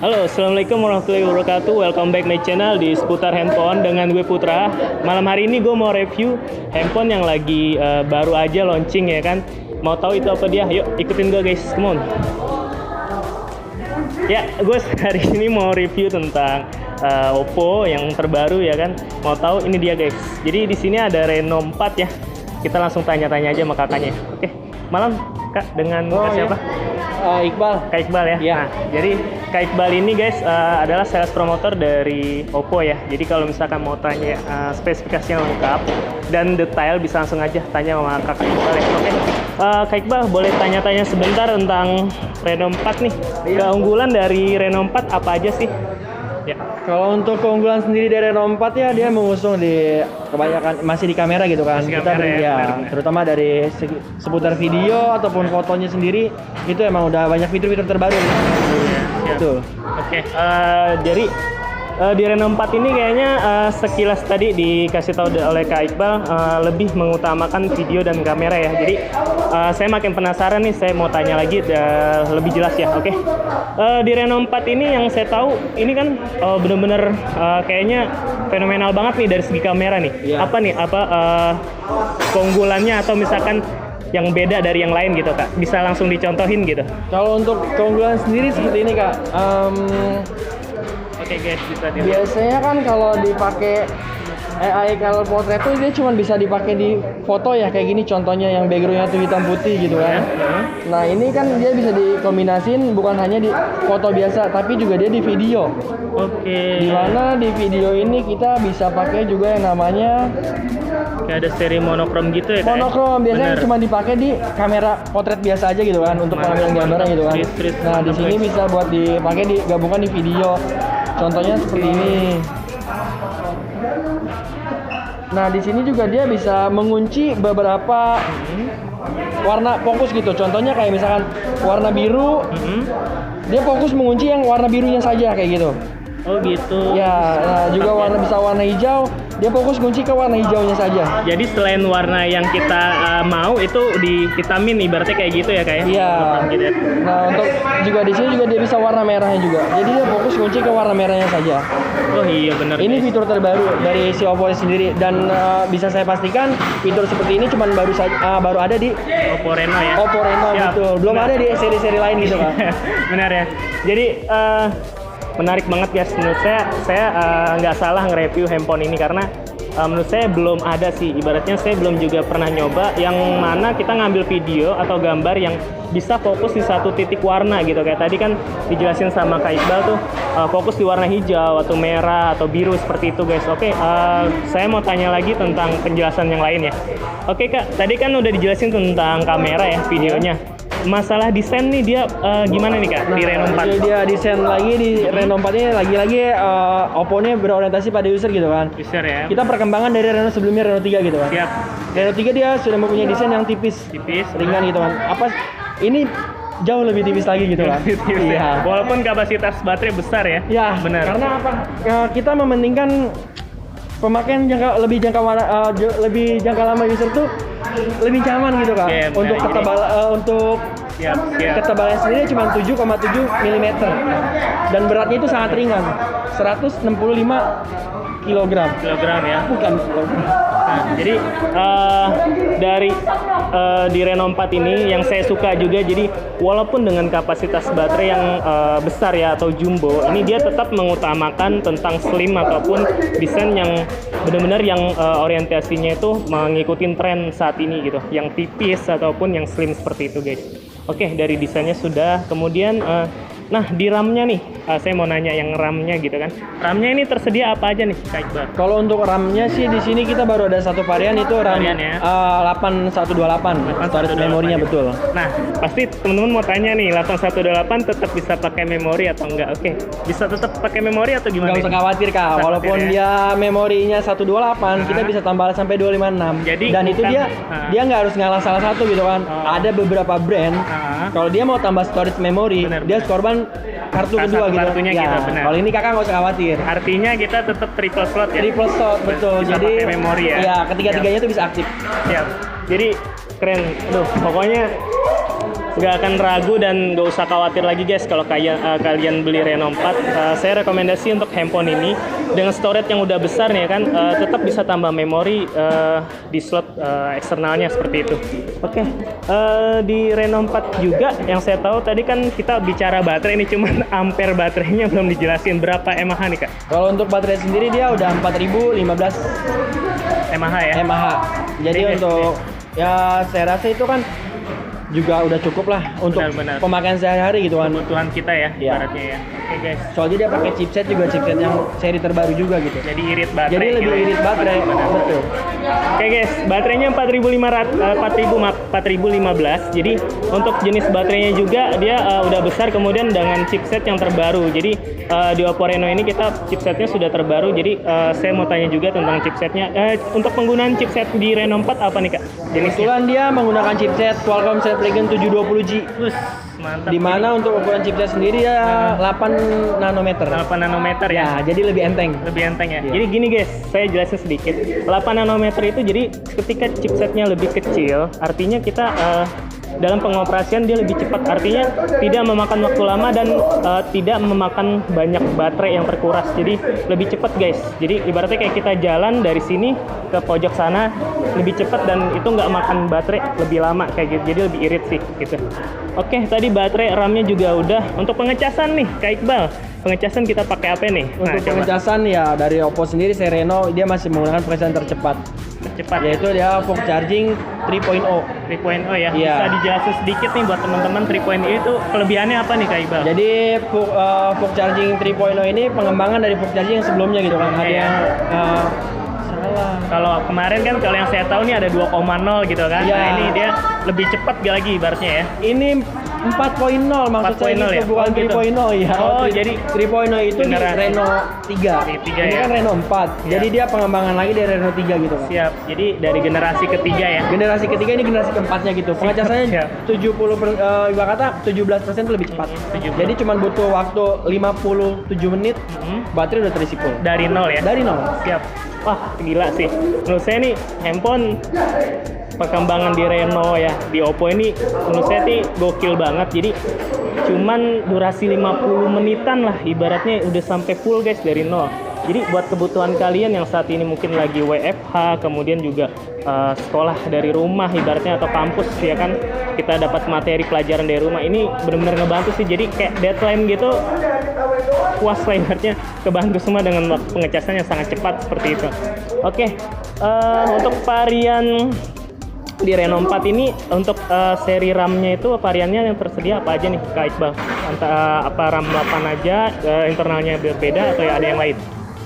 Halo, assalamualaikum warahmatullahi wabarakatuh. Welcome back my channel di seputar handphone dengan gue Putra. Malam hari ini gue mau review handphone yang lagi baru aja launching ya kan. Mau tahu itu apa dia? Yuk ikutin gue guys, come on. Ya, gue hari ini mau review tentang Oppo yang terbaru ya kan. Mau tahu ini dia guys. Jadi di sini ada Reno 4 ya. Kita langsung tanya-tanya aja sama kakaknya. Oke, malam Kak dengan Kak siapa? Iqbal. Kak Iqbal ya. Iya. Nah, jadi Kak Iqbal ini guys adalah sales promoter dari Oppo ya. Jadi kalau misalkan mau tanya spesifikasi yang lengkap dan detail bisa langsung aja tanya sama Kak Iqbal ya. Oke. Kak Iqbal boleh tanya-tanya sebentar tentang Reno 4 nih. Keunggulan dari Reno 4 apa aja sih? Ya. Kalau untuk keunggulan sendiri dari Reno 4 ya, dia mengusung di kebanyakan masih di kamera gitu kan. Masih Kita kamera ya, benar. terutama dari seputar video ataupun fotonya sendiri itu emang udah banyak fitur-fitur terbaru. Siap. Betul. Oke, jadi di Reno 4 ini kayaknya sekilas tadi dikasih tahu oleh Kak Iqbal lebih mengutamakan video dan kamera ya. Jadi saya makin penasaran nih, saya mau tanya lagi lebih jelas ya. Oke, di Reno 4 ini yang saya tahu ini kan bener-bener kayaknya fenomenal banget nih dari segi kamera nih. Iya. Apa nih? Keunggulannya atau misalkan yang beda dari yang lain gitu Kak? Bisa langsung dicontohin gitu. Kalau untuk keunggulan sendiri seperti ini Kak. Oke guys, bisa dilihat. Biasanya kan kalau dipakai AI color portrait tuh dia cuma bisa dipakai di foto ya, kayak gini contohnya yang backgroundnya tuh hitam putih gitu kan. Nah ini kan dia bisa dikombinasin bukan hanya di foto biasa tapi juga dia di video. Oke. Dimana di video ini kita bisa pakai juga yang namanya Kayak ada seri monokrom gitu ya Kak? monokrom, biasanya Bener. cuma dipakai di kamera potret biasa aja gitu kan untuk pengambilan gambarnya gitu kan. Street Nah di sini bisa buat dipakai digabungkan di video. Contohnya seperti ini. Nah di sini juga dia bisa mengunci beberapa warna fokus gitu. Contohnya kayak misalkan warna biru, dia fokus mengunci yang warna birunya saja kayak gitu. Oh gitu. Ya, nah juga bisa warna hijau, dia fokus kunci ke warna hijaunya saja. Jadi selain warna yang kita mau itu divitamin ibaratnya kayak gitu ya Kak ya? Iya. Gitu ya. Nah untuk juga di sini juga dia bisa warna merahnya juga. Jadi dia fokus kunci ke warna merahnya saja. Oh iya benar. Ini fitur terbaru dari si Oppo sendiri dan bisa saya pastikan fitur seperti ini cuma baru ada di Oppo Reno ya. Oppo Reno Siap. betul. Belum Benar. ada di seri-seri lain gitu Pak. Benar ya. Jadi menarik banget guys. Menurut saya nggak salah nge-review handphone ini karena menurut saya belum ada sih. Ibaratnya saya belum juga pernah nyoba yang mana kita ngambil video atau gambar yang bisa fokus di satu titik warna gitu. Kayak tadi kan dijelasin sama Kak Iqbal tuh fokus di warna hijau atau merah atau biru seperti itu guys. Oke, saya mau tanya lagi tentang penjelasan yang lain ya. Oke Kak, tadi kan udah dijelasin tentang kamera ya videonya. Masalah desain nih dia gimana nih Kak di Reno 4? Jadi dia desain lagi di Reno 4 ini lagi-lagi Oppo-nya berorientasi pada user gitu kan. User ya. Kita perkembangan dari Reno sebelumnya Reno 3 gitu kan. Siap. Reno 3 dia sudah mempunyai desain yang tipis, ringan gitu kan. Ini jauh lebih tipis lagi gitu kan. Iya. Walaupun kapasitas baterai besar ya. Ya, benar. karena apa? Kita mementingkan pemakaian lebih jangka lama user tuh lebih nyaman gitu kan. Oke, Untuk untuk Siap. ketebalan sendiri cuma 7,7 mm dan beratnya itu sangat ringan, 165 kilogram ya. bukan Nah, jadi dari di Reno 4 ini yang saya suka juga, jadi walaupun dengan kapasitas baterai yang besar ya atau jumbo, ini dia tetap mengutamakan tentang slim ataupun desain yang benar-benar yang orientasinya itu mengikuti tren saat ini gitu, yang tipis ataupun yang slim seperti itu guys. Oke, dari desainnya sudah, kemudian nah di RAM-nya nih, saya mau nanya yang RAM-nya gitu kan. RAM-nya ini tersedia apa aja nih Kak Iqbal? Kalau untuk RAM-nya sih di sini kita baru ada satu varian itu RAM Varian ya? 8128 storage memorinya ya. betul. Nah, pasti teman-teman mau tanya nih, 8128 tetap bisa pakai memori atau enggak? Oke, bisa tetap pakai memori atau gimana? Nggak usah khawatir Kak, Usah walaupun khawatir, dia memorinya 128, kita bisa tambah sampai 256. Jadi dan itu bukan- dia nggak harus ngalah salah satu gitu kan. Ada beberapa brand kalau dia mau tambah storage memori, Benar, dia korban kartu Salah kedua satu gitu. kartunya Ya, gitu, benar. kalau ini Kakak nggak usah khawatir. Artinya kita tetap triple slot ya? Triple slot betul. Bisa Jadi pakai memori ya? Iya, ketiga-tiganya tuh bisa aktif. Siap. Jadi keren. Aduh, pokoknya nggak akan ragu dan nggak usah khawatir lagi guys kalau kalian beli Reno 4. Saya rekomendasi untuk handphone ini dengan storage yang udah besar nih kan, tetap bisa tambah memori di slot eksternalnya seperti itu. Oke, di Reno 4 juga yang saya tahu tadi kan kita bicara baterai ini, cuman ampere baterainya belum dijelasin berapa mAh nih kak? Kalau untuk baterai sendiri dia udah 4015 mAh ya? mAh. Jadi Oke, untuk ya saya rasa itu kan juga udah cukup lah untuk Benar-benar. pemakaian sehari-hari gitu kan. Kebutuhan kita ya, Iya. ibaratnya ya. Oke guys, Soalnya dia pakai chipset yang seri terbaru juga gitu. jadi irit baterai. Jadi lebih gitu ya. irit baterai, betul. Oke guys, baterainya 4015. Jadi untuk jenis baterainya juga dia udah besar, kemudian dengan chipset yang terbaru. Jadi di Oppo Reno ini kita chipsetnya sudah terbaru. Jadi saya mau tanya juga tentang chipsetnya. Untuk penggunaan chipset di Reno 4 apa nih kak? Jenisnya? Kebetulan dia menggunakan chipset Qualcomm Snapdragon 720G. Bus, mantap. Di mana untuk ukuran chipset sendiri ya 8 nanometer. 8 nanometer ya. Ya, jadi lebih enteng. Lebih enteng ya. Iya. Jadi gini guys, saya jelasin sedikit. 8 nanometer itu jadi ketika chipsetnya lebih kecil, artinya kita dalam pengoperasian dia lebih cepat. Artinya tidak memakan waktu lama dan tidak memakan banyak baterai yang terkuras. Jadi lebih cepat guys. Jadi ibaratnya kayak kita jalan dari sini ke pojok sana lebih cepat dan itu nggak makan baterai lebih lama kayak gitu. Jadi lebih irit sih gitu. Oke, tadi baterai RAM-nya juga udah. Untuk pengecasan nih, Kak Iqbal, pengecasan kita pakai apa nih? Untuk coba. pengecasan ya dari Oppo sendiri Reno dia masih menggunakan pengecasan tercepat. Cepat Yaitu dia fast charging 3.0. 3.0 ya. Iya. Bisa dijelasin sedikit nih buat teman-teman 3.0 itu kelebihannya apa nih Kak Iqbal? Jadi fast charging 3.0 ini pengembangan dari fast charging yang sebelumnya gitu kan. Ada Iya. yang salah. Kalau kemarin kan kalau yang saya tahu nih ada 2.0 gitu kan. Iya. Nah, ini dia lebih cepat lagi ibaratnya ya. Ini 4.0 maksud saya 4.0 gitu, ya? bukan Oh, gitu. 3.0 ya. Oh, jadi 3.0 itu di generasi. Reno 3. Di 3 Ini ya? kan Reno 4. Iya. Jadi dia pengembangan lagi dari Reno 3 gitu kan. Siap. Jadi dari generasi ketiga ya. Generasi ketiga ini generasi keempatnya gitu. Pengecasannya Siap. 70 ibarat kata 17% itu lebih cepat. 70. Jadi cuma butuh waktu 57 menit baterai udah terisi full. Dari nol ya. Dari nol. Siap. Wah, gila sih. Menurut saya nih handphone perkembangan di Reno ya, di Oppo ini menurut saya sih gokil banget. Jadi cuman durasi 50 menitan lah ibaratnya udah sampai full guys dari nol. Jadi buat kebutuhan kalian yang saat ini mungkin lagi WFH, kemudian juga sekolah dari rumah ibaratnya atau kampus ya kan, kita dapat materi pelajaran dari rumah, ini benar-benar ngebantu sih. Jadi kayak deadline gitu puas lah ibaratnya, kebantu semua dengan pengecasan yang sangat cepat seperti itu. Oke, untuk varian di Reno 4 ini untuk seri RAM-nya itu variannya yang tersedia apa aja nih Kak Iqbal? Apa RAM 8 aja, internalnya berbeda atau ya ada yang lain?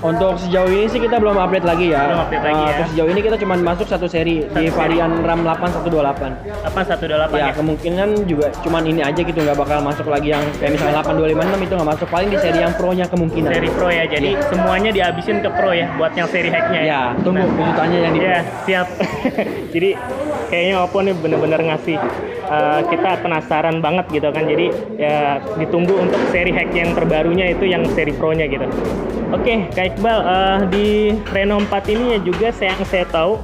Untuk sejauh ini sih kita belum update lagi ya. Belum update lagi ya. Untuk sejauh ini kita cuma masuk satu seri di seri. varian RAM 8128. 8128 Ya, ya? kemungkinan juga cuman ini aja gitu, nggak bakal masuk lagi yang kayak misalnya 8256 itu nggak masuk, paling di seri yang Pro-nya kemungkinan. Seri Pro ya, jadi semuanya dihabisin ke Pro ya buat yang seri hacknya ya? Ya, tunggu kejutannya yang di Ya, siap. Jadi kayaknya Oppo nih bener-bener ngasih kita penasaran banget gitu kan. Jadi ya ditunggu untuk seri hack yang terbarunya itu yang seri Pro-nya gitu. Oke, Kak Iqbal, di Reno 4 ini ya juga yang saya tahu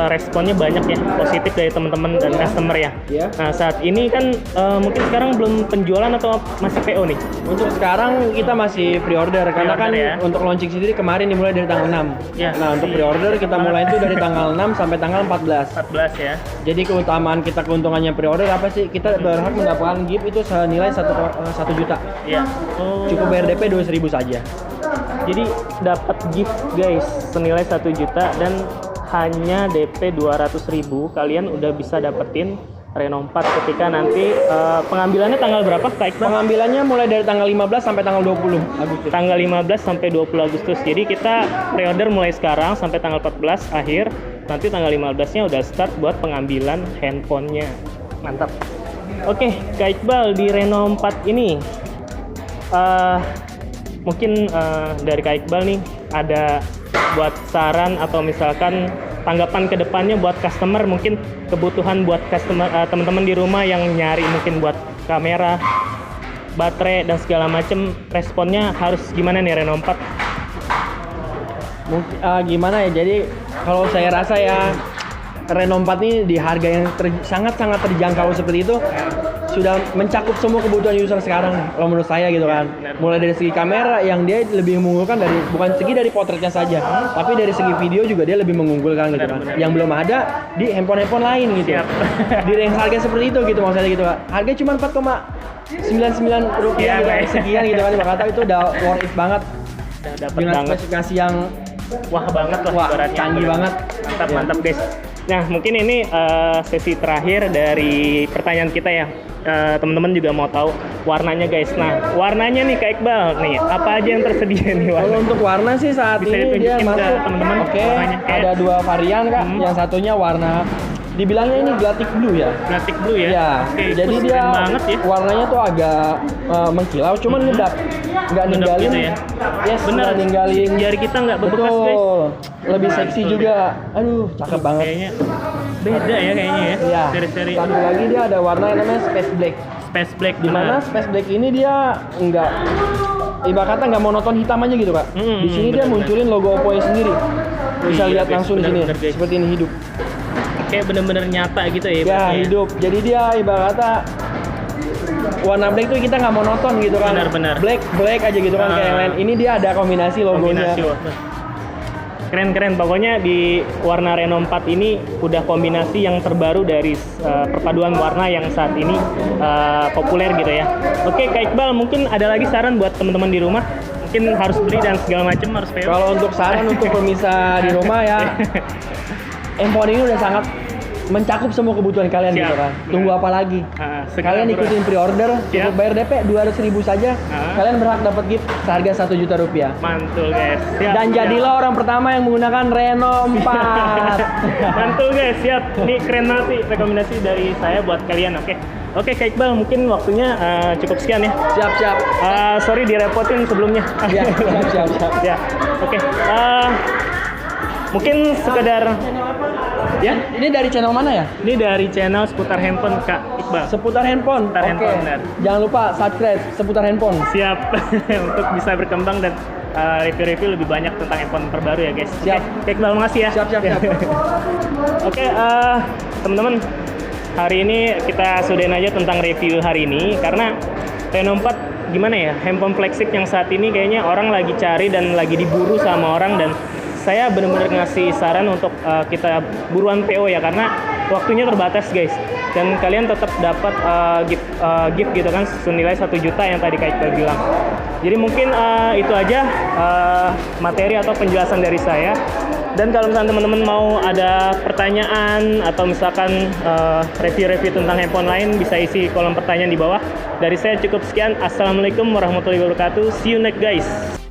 responnya banyak ya, positif dari teman-teman dan customer ya. Iya. Nah, saat ini kan mungkin sekarang belum penjualan atau masih PO nih? Untuk sekarang kita masih pre-order karena kan Pre-order ya. untuk launching sendiri kemarin dimulai dari tanggal 6. Ya, Nah, untuk pre-order kita mulai itu dari tanggal 6 sampai tanggal 14. 14 ya. Jadi keutamaan kita, keuntungannya pre-order apa sih? Kita berhak mendapatkan gift itu senilai 1 juta. Iya. Oh. Cukup bayar DP 2.000 saja. Jadi dapat gift guys senilai 1 juta dan hanya DP 200.000 kalian udah bisa dapetin Reno 4 ketika nanti pengambilannya tanggal berapa Kak Iqbal? Pengambilannya mulai dari tanggal 15 sampai tanggal 20 Agustus. Tanggal 15 sampai 20 Agustus. Jadi kita pre-order mulai sekarang sampai tanggal 14 akhir. Nanti tanggal 15-nya udah start buat pengambilan handphonenya. Mantap. Oke, Kak Iqbal, di Reno 4 ini mungkin dari Kak Iqbal nih ada buat saran atau misalkan tanggapan ke depannya buat customer, mungkin kebutuhan buat customer teman-teman di rumah yang nyari mungkin buat kamera, baterai dan segala macem, responnya harus gimana nih Reno 4? Mungkin gimana ya? Jadi kalau saya rasa ya Reno 4 ini di harga yang sangat-sangat terjangkau seperti itu sudah mencakup semua kebutuhan user sekarang kalau menurut saya gitu kan. Mulai dari segi kamera yang dia lebih mengunggulkan dari bukan segi dari potretnya saja, tapi dari segi video juga dia lebih mengunggulkan gitu kan. Yang belum ada di handphone lain gitu. Di range harga seperti itu gitu maksudnya gitu kan. Harga cuma 4,99 rupiah gitu, sekian gitu kan. Maka itu udah worth it banget. Dapat Dengan banget. spesifikasi yang Wah banget lah ibaratnya. canggih banget. Mantap, Ya. mantap guys. Nah mungkin ini sesi terakhir dari pertanyaan kita ya. Teman-teman juga mau tahu warnanya guys. Nah warnanya nih Kak Iqbal nih, apa aja yang tersedia nih warna? Kalau untuk warna sih saat Bisa ini dia ditunjukin ke masuk teman-teman Oke, warnanya kayak- ada 2 varian Kak. Yang satunya warna dibilangnya ini Glatik Blue ya. Glatik blue ya? Ya, Oke, jadi keren dia banget ya. warnanya tuh agak mengkilau, cuman ngedap, nggak Ngedap ninggalin. gitu ya? Yes, Bener, nggak ninggalin. jari kita nggak bebekas guys. Betul, lebih seksi Mantul juga. Aduh, cakep banget. Kayaknya beda ya kayaknya ya. Ya, Seri-seri satu lagi dia ada warna yang namanya Space Black. Space Black. Di mana Space Black ini dia nggak, ibarat kata nggak monoton hitam aja gitu Kak. Di sini dia bener-bener. munculin logo Oppo sendiri. Bisa Iya, lihat guys, langsung di sini, bener-bener, guys. seperti ini hidup. Kayak bener-bener nyata gitu ya. Ya berarti ya. hidup. Jadi dia ibarat kata warna black tuh kita nggak monoton gitu kan. Benar-benar. Black aja gitu kan kayak yang lain. Ini dia ada kombinasi logonya. Kombinasi, wah. Keren pokoknya di warna Reno 4 ini udah kombinasi yang terbaru dari perpaduan warna yang saat ini populer gitu ya. Oke Kak Iqbal, mungkin ada lagi saran buat teman-teman di rumah, mungkin harus beli dan segala macam harus PO. Kalau untuk saran untuk pemirsa di rumah ya, handphone ini udah sangat mencakup semua kebutuhan kalian Siap. gitu kan. Tunggu apa lagi? Segala Kalian ikutin pre-order, Siap. cukup bayar DP 200.000 saja. Kalian berhak dapat gift seharga 1 juta rupiah. Mantul guys. Siap, Dan siap. jadilah orang pertama yang menggunakan Reno 4. Mantul guys, siap. Ini keren banget sih rekomendasi dari saya buat kalian. Oke Kak Iqbal, mungkin waktunya cukup sekian ya. Siap. Sorry direpotin sebelumnya. Ya, siap. Ya, oke. Mungkin sekedar ya, Ini dari channel mana ya? ini dari channel seputar handphone Kak Iqbal. Seputar handphone. Seputar handphone, benar. Jangan lupa subscribe seputar handphone. Siap untuk bisa berkembang dan review-review lebih banyak tentang handphone terbaru ya guys. Siap. Oke, Kak Iqbal makasih ya. Siap. Oke, teman-teman, hari ini kita sudahin aja tentang review hari ini karena Reno 4 gimana ya, handphone flagship yang saat ini kayaknya orang lagi cari dan lagi diburu sama orang, dan saya benar-benar ngasih saran untuk kita buruan PO ya karena waktunya terbatas guys, dan kalian tetap dapat gift gitu kan senilai 1 juta yang tadi Kak Iqbal bilang. Jadi mungkin itu aja materi atau penjelasan dari saya. Dan kalau misalnya teman-teman mau ada pertanyaan atau misalkan review-review tentang handphone lain, bisa isi kolom pertanyaan di bawah. Dari saya cukup sekian. Assalamualaikum warahmatullahi wabarakatuh. See you next guys.